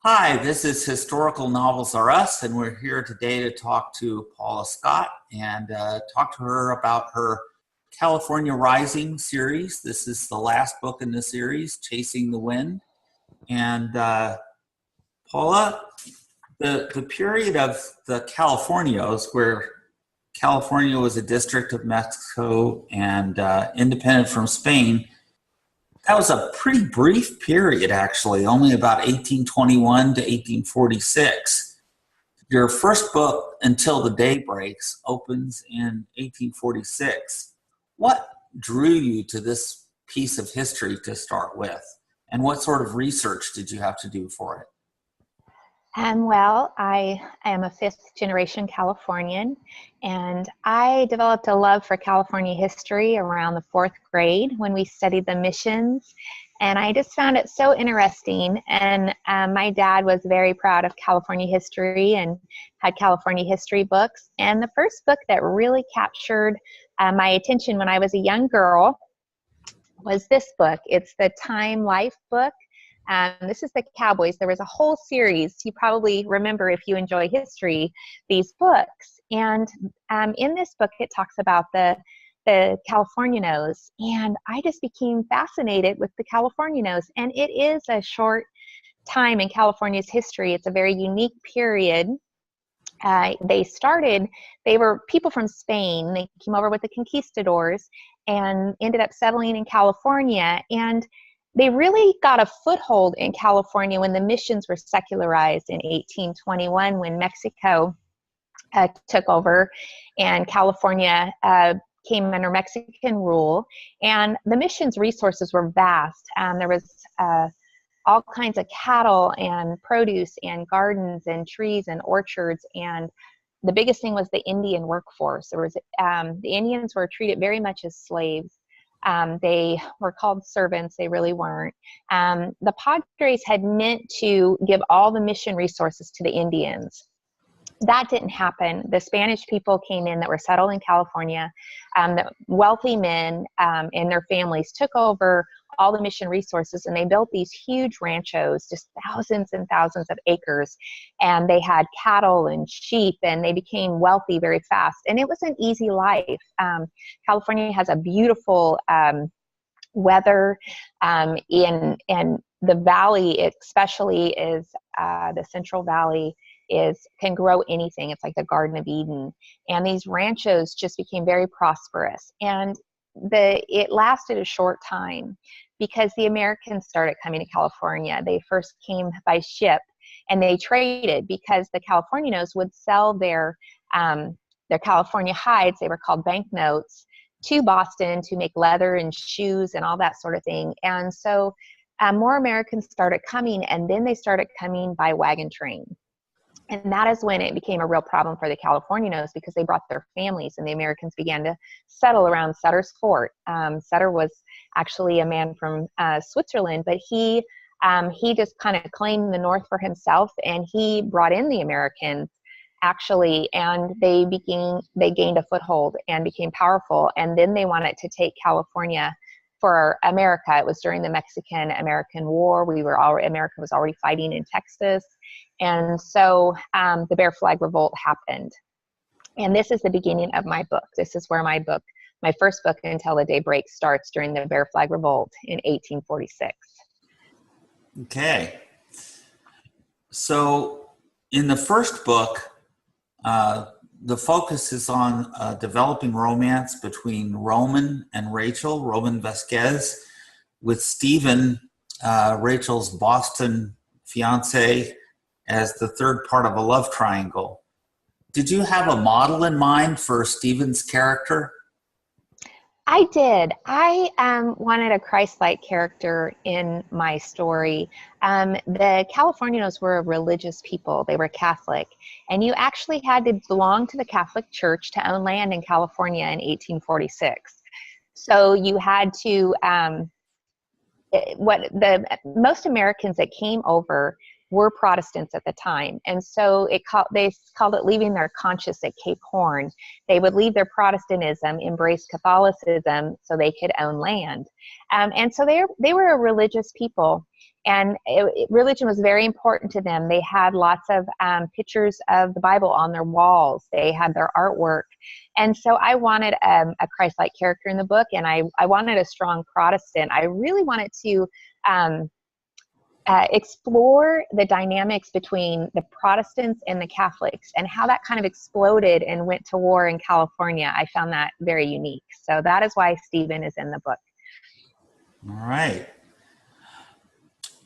Hi, this is Historical Novels Are Us, and we're here today to talk to Paula Scott and talk to her about her California Rising series. This is the last book in the series, Chasing the Wind. And Paula, the period of the Californios, where California was a district of Mexico and independent from Spain, that was a pretty brief period, actually, only about 1821 to 1846. Your first book, Until the Day Breaks, opens in 1846. What drew you to this piece of history to start with? And what sort of research did you have to do for it? Well, I am a fifth-generation Californian, and I developed a love for California history around the fourth grade when we studied the missions, and I just found it so interesting. And my dad was very proud of California history and had California history books. And the first book that really captured my attention when I was a young girl was this book. It's the Time Life book. This is the Cowboys. There was a whole series. You probably remember, if you enjoy history, these books. And in this book, it talks about the Californianos. And I just became fascinated with the Californianos. And it is a short time in California's history. It's a very unique period. They were people from Spain. They came over with the conquistadors and ended up settling in California. And they really got a foothold in California when the missions were secularized in 1821, when Mexico took over and California came under Mexican rule. And the missions resources were vast. There was all kinds of cattle and produce and gardens and trees and orchards. And the biggest thing was the Indian workforce. The Indians were treated very much as slaves. They were called servants. They really weren't. The Padres had meant to give all the mission resources to the Indians. That didn't happen. The Spanish people came in that were settled in California. The wealthy men and their families took over all the mission resources, and they built these huge ranchos, just thousands and thousands of acres. And they had cattle and sheep, and they became wealthy very fast. And it was an easy life. California has a beautiful weather, and the valley, especially, is the Central Valley, can grow anything. It's like the Garden of Eden. And these ranchos just became very prosperous. And it lasted a short time because the Americans started coming to California. They first came by ship, and they traded because the Californianos would sell their California hides. They were called banknotes, to Boston to make leather and shoes and all that sort of thing. And so more Americans started coming, and then they started coming by wagon train. And that is when it became a real problem for the Californianos, because they brought their families, and the Americans began to settle around Sutter's Fort. Sutter was actually a man from Switzerland, but he just kind of claimed the North for himself, and he brought in the Americans, actually, and they gained a foothold and became powerful. And then they wanted to take California for America. It was during the Mexican-American War. America was already fighting in Texas. And so the Bear Flag Revolt happened. And this is the beginning of my book. This is where my first book, Until the Day Breaks, starts during the Bear Flag Revolt in 1846. Okay. So in the first book, the focus is on developing romance between Roman and Rachel, Roman Vasquez, with Stephen, Rachel's Boston fiance, as the third part of a love triangle. Did you have a model in mind for Stephen's character? I did. I wanted a Christ-like character in my story. The Californianos were a religious people. They were Catholic. And you actually had to belong to the Catholic Church to own land in California in 1846. So you had to, most Americans that came over were Protestants at the time. And so they called it leaving their conscience at Cape Horn. They would leave their Protestantism, embrace Catholicism so they could own land. And so they were a religious people. religion was very important to them. They had lots of pictures of the Bible on their walls. They had their artwork. And so I wanted a Christ-like character in the book, and I wanted a strong Protestant. I really wanted to explore the dynamics between the Protestants and the Catholics and how that kind of exploded and went to war in California. I found that very unique. So that is why Stephen is in the book. All right.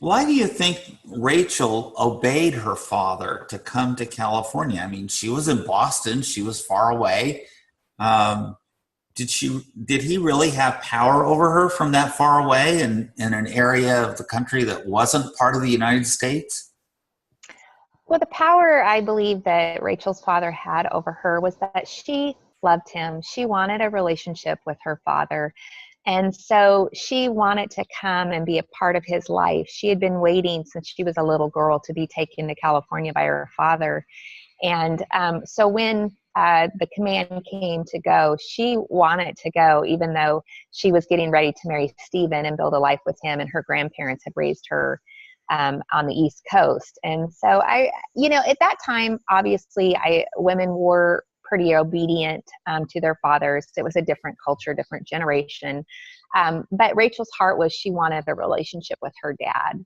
Why do you think Rachel obeyed her father to come to California? I mean, she was in Boston. She was far away. Did he really have power over her from that far away in an area of the country that wasn't part of the United States? Well, the power I believe that Rachel's father had over her was that she loved him. She wanted a relationship with her father. And so she wanted to come and be a part of his life. She had been waiting since she was a little girl to be taken to California by her father. And so when the command came to go, she wanted to go, even though she was getting ready to marry Stephen and build a life with him, and her grandparents had raised her on the East Coast. And so at that time, obviously, women were pretty obedient to their fathers. It was a different culture, different generation. But Rachel's heart was she wanted a relationship with her dad.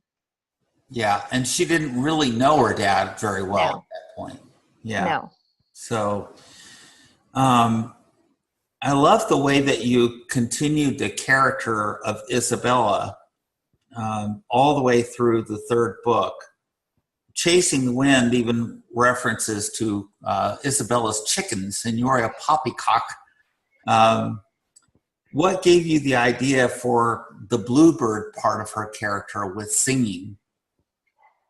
Yeah, and she didn't really know her dad very well at that point. Yeah. No. So I love the way that you continued the character of Isabella all the way through the third book. Chasing the Wind even references to Isabella's chickens, and you're a poppycock. What gave you the idea for the bluebird part of her character with singing?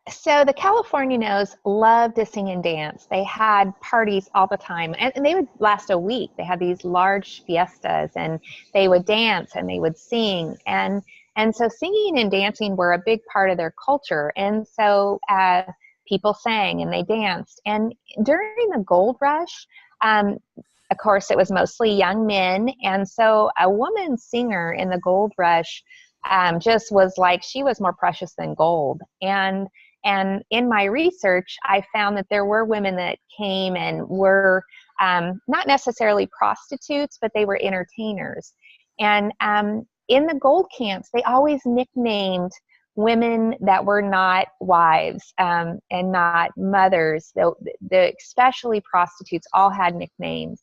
So the Californianos loved to sing and dance. They had parties all the time, and they would last a week. They had these large fiestas, and they would dance and they would sing. And so singing and dancing were a big part of their culture. And so people sang and they danced. And during the gold rush, of course, it was mostly young men. And so a woman singer in the gold rush just was like, she was more precious than gold. And in my research, I found that there were women that came and were not necessarily prostitutes, but they were entertainers. And in the gold camps, they always nicknamed women that were not wives and not mothers. Especially prostitutes all had nicknames.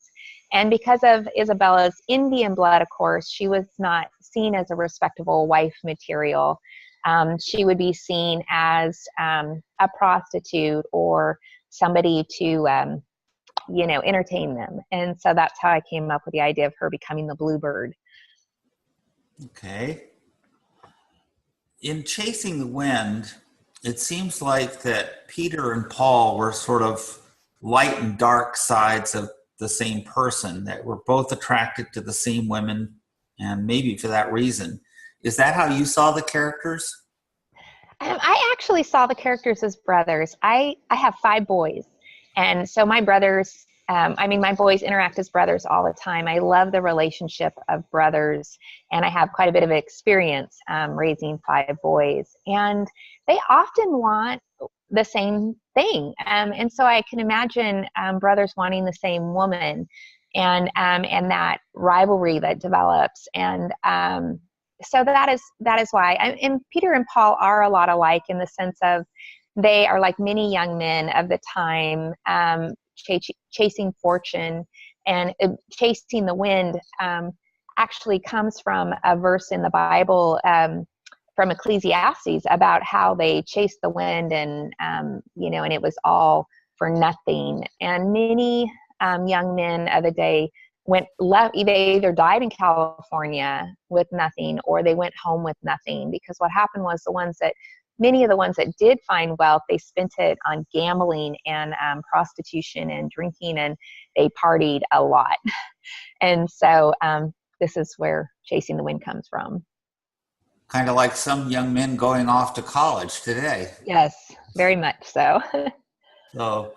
And because of Isabella's Indian blood, of course, she was not seen as a respectable wife material. She would be seen as a prostitute or somebody to, entertain them. And so that's how I came up with the idea of her becoming the bluebird. Okay. In Chasing the Wind, it seems like that Peter and Paul were sort of light and dark sides of the same person, that were both attracted to the same women, and maybe for that reason. Is that how you saw the characters? I actually saw the characters as brothers. I have 5 boys. And so my brothers, my boys interact as brothers all the time. I love the relationship of brothers, and I have quite a bit of experience raising 5 boys. And they often want the same thing. And so I can imagine brothers wanting the same woman, and that rivalry that develops. And so that is why. And Peter and Paul are a lot alike in the sense of they are like many young men of the time, chasing fortune. And Chasing the Wind actually comes from a verse in the Bible from Ecclesiastes about how they chased the wind, and and it was all for nothing. And many young men of the day they either died in California with nothing, or they went home with nothing, because what happened was many of the ones that did find wealth, they spent it on gambling and prostitution and drinking, and they partied a lot. And so this is where Chasing the Wind comes from. Kind of like some young men going off to college today. Yes, very much so. So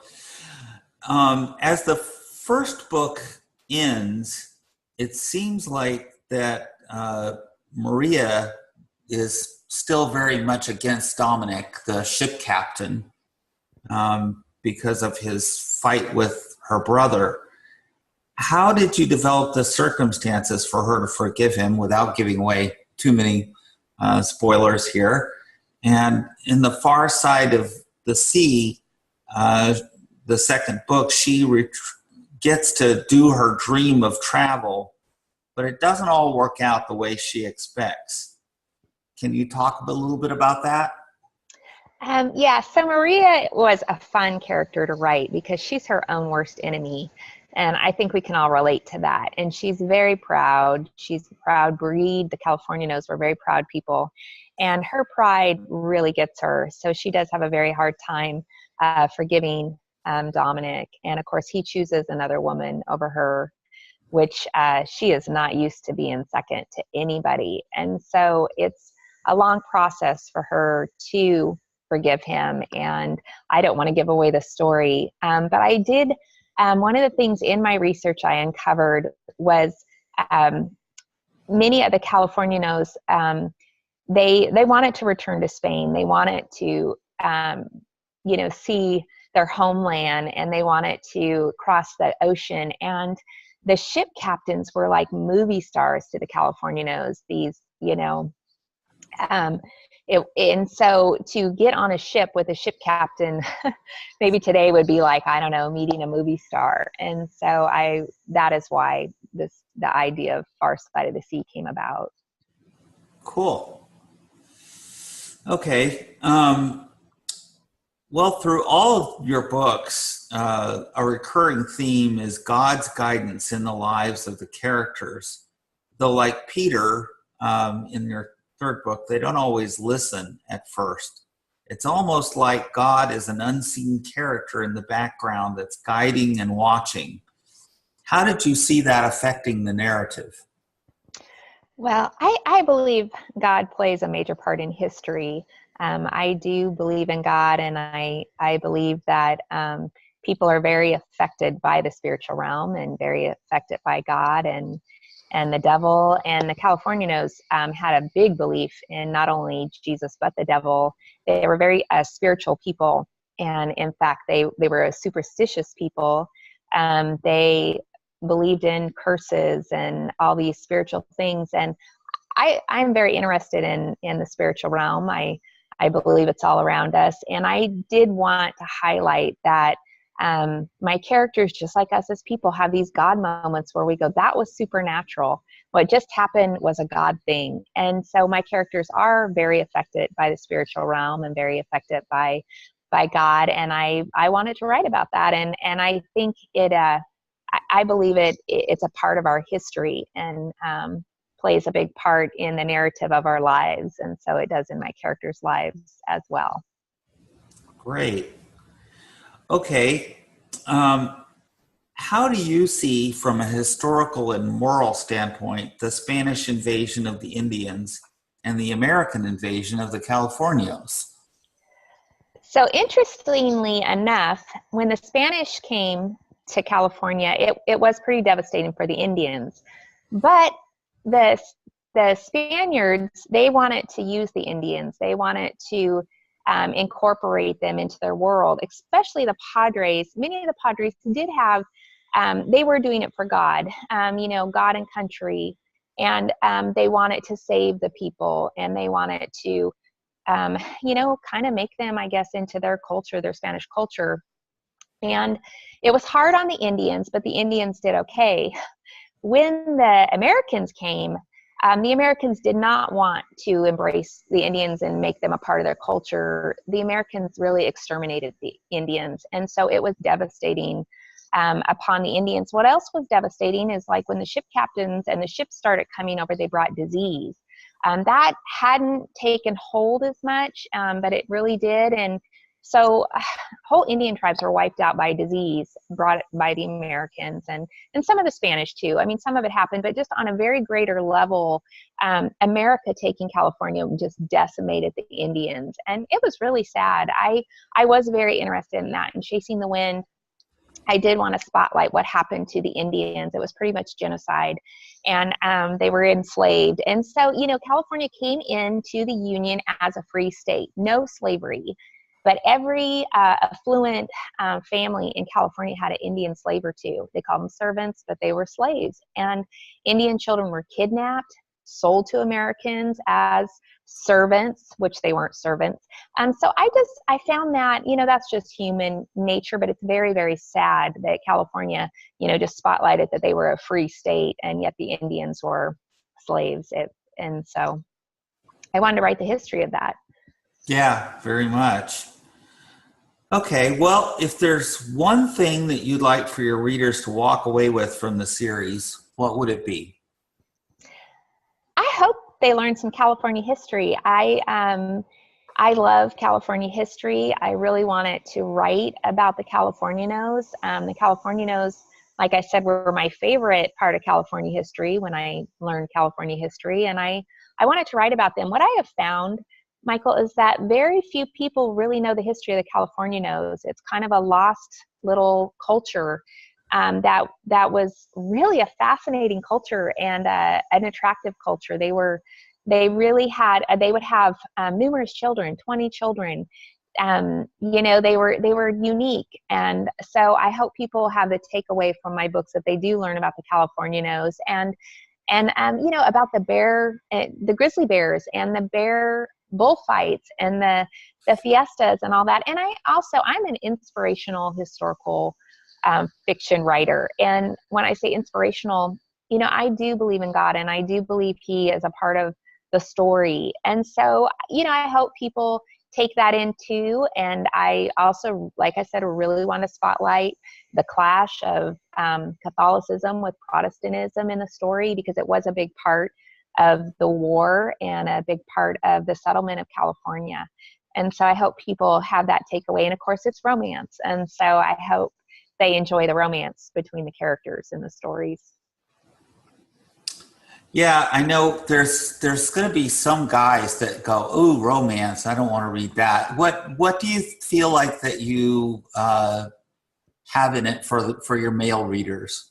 as the first book ends, it seems like that Maria is still very much against Dominic, the ship captain, because of his fight with her brother. How did you develop the circumstances for her to forgive him without giving away too many spoilers here? And in The Far Side of the Sea, the second book, she gets to do her dream of travel, but it doesn't all work out the way she expects. Can you talk a little bit about that? Yeah, so Maria was a fun character to write because she's her own worst enemy. And I think we can all relate to that. And she's very proud. She's a proud breed. The California knows we're very proud people. And her pride really gets her. So she does have a very hard time forgiving Dominic. And of course, he chooses another woman over her, which she is not used to being second to anybody. And so it's a long process for her to forgive him. And I don't want to give away the story, but I did. One of the things in my research I uncovered was many of the Californianos, they wanted to return to Spain. They wanted to, see their homeland, and they wanted to cross the ocean. And the ship captains were like movie stars to the Californianos. These, and so to get on a ship with a ship captain, maybe today would be like, I don't know, meeting a movie star. And so that is why the idea of Far Side of the Sea came about. Cool. Okay. Well, through all of your books, a recurring theme is God's guidance in the lives of the characters. Though like Peter, in your third book, they don't always listen at first. It's almost like God is an unseen character in the background that's guiding and watching. How did you see that affecting the narrative? Well, I believe God plays a major part in history. I do believe in God, and I believe that people are very affected by the spiritual realm and very affected by God and the devil. And the Californianos had a big belief in not only Jesus, but the devil. They were very spiritual people. And in fact, they were a superstitious people. They believed in curses and all these spiritual things. And I'm very interested in the spiritual realm. I believe it's all around us. And I did want to highlight that my characters, just like us as people, have these God moments where we go, that was supernatural. What just happened was a God thing. And so my characters are very affected by the spiritual realm and very affected by God. And I wanted to write about that. And I think I believe it's a part of our history and plays a big part in the narrative of our lives. And so it does in my characters' lives as well. Great. Okay. How do you see, from a historical and moral standpoint, the Spanish invasion of the Indians and the American invasion of the Californios? So interestingly enough, when the Spanish came to California, it was pretty devastating for the Indians. But the Spaniards, they wanted to use the Indians. They wanted to incorporate them into their world, especially the Padres. Many of the Padres did have, they were doing it for God, God and country. And they wanted to save the people, and they wanted to, kind of make them, I guess, into their culture, their Spanish culture. And it was hard on the Indians, but the Indians did okay. When the Americans came, the Americans did not want to embrace the Indians and make them a part of their culture. The Americans really exterminated the Indians. And so it was devastating upon the Indians. What else was devastating is like when the ship captains and the ships started coming over, they brought disease. That hadn't taken hold as much, but it really did. And so whole Indian tribes were wiped out by disease brought by the Americans and some of the Spanish too. I mean, some of it happened, but just on a very greater level, America taking California just decimated the Indians. And it was really sad. I was very interested in that and chasing the wind. I did want to spotlight what happened to the Indians. It was pretty much genocide, and they were enslaved. And so, California came into the Union as a free state, no slavery. But every affluent family in California had an Indian slave or two. They called them servants, but they were slaves. And Indian children were kidnapped, sold to Americans as servants, which they weren't servants. So I found that, that's just human nature, but it's very, very sad that California, just spotlighted that they were a free state and yet the Indians were slaves. And so I wanted to write the history of that. Yeah, very much. Okay, well, if there's one thing that you'd like for your readers to walk away with from the series, what would it be? I hope they learn some California history. I love California history. I really wanted to write about the Californianos. The Californianos, like I said, were my favorite part of California history when I learned California history, and I wanted to write about them. What I have found, Michael, is that very few people really know the history of the Californianos. It's kind of a lost little culture that was really a fascinating culture and an attractive culture. They would have numerous children, 20 children. They were unique. And so I hope people have the takeaway from my books that they do learn about the Californianos and about the grizzly bears and the bear bullfights and the fiestas and all that. And I'm an inspirational historical fiction writer. And when I say inspirational, I do believe in God, and I do believe He is a part of the story. And so, I hope people take that in too. And I also, like I said, really want to spotlight the clash of Catholicism with Protestantism in the story, because it was a big part of the war and a big part of the settlement of California. And so I hope people have that takeaway. And of course, it's romance. And so I hope they enjoy the romance between the characters in the stories. Yeah, I know there's going to be some guys that go, "Ooh, romance! I don't want to read that." What do you feel like that you have in it for your male readers?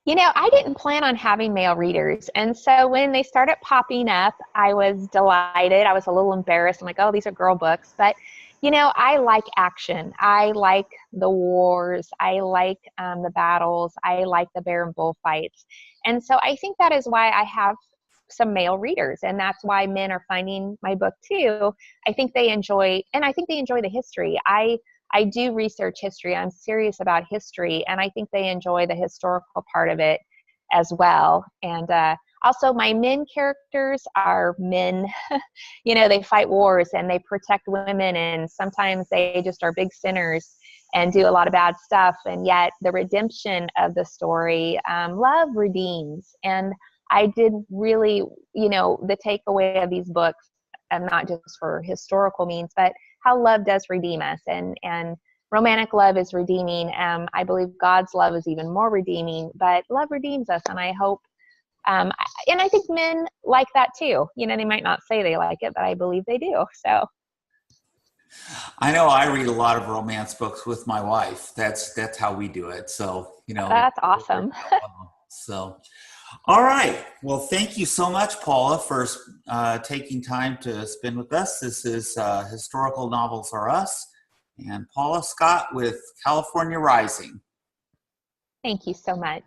I didn't plan on having male readers. And so when they started popping up, I was delighted. I was a little embarrassed. I'm like, oh, these are girl books. But, I like action. I like the wars. I like the battles. I like the bear and bullfights. And so I think that is why I have some male readers. And that's why men are finding my book too. I think they enjoy the history. I do research history. I'm serious about history, and I think they enjoy the historical part of it as well. And also, my men characters are men. They fight wars and they protect women, and sometimes they just are big sinners and do a lot of bad stuff. And yet, the redemption of the story, love redeems. And I did really, the takeaway of these books, and not just for historical means, but how love does redeem us, and romantic love is redeeming. I believe God's love is even more redeeming, but love redeems us. And I hope, and I think men like that too. They might not say they like it, but I believe they do. So I know I read a lot of romance books with my wife. That's how we do it. So, that's awesome. So, all right. Well, thank you so much, Paula, for taking time to spend with us. This is Historical Novels Are Us, and Paula Scott with California Rising. Thank you so much.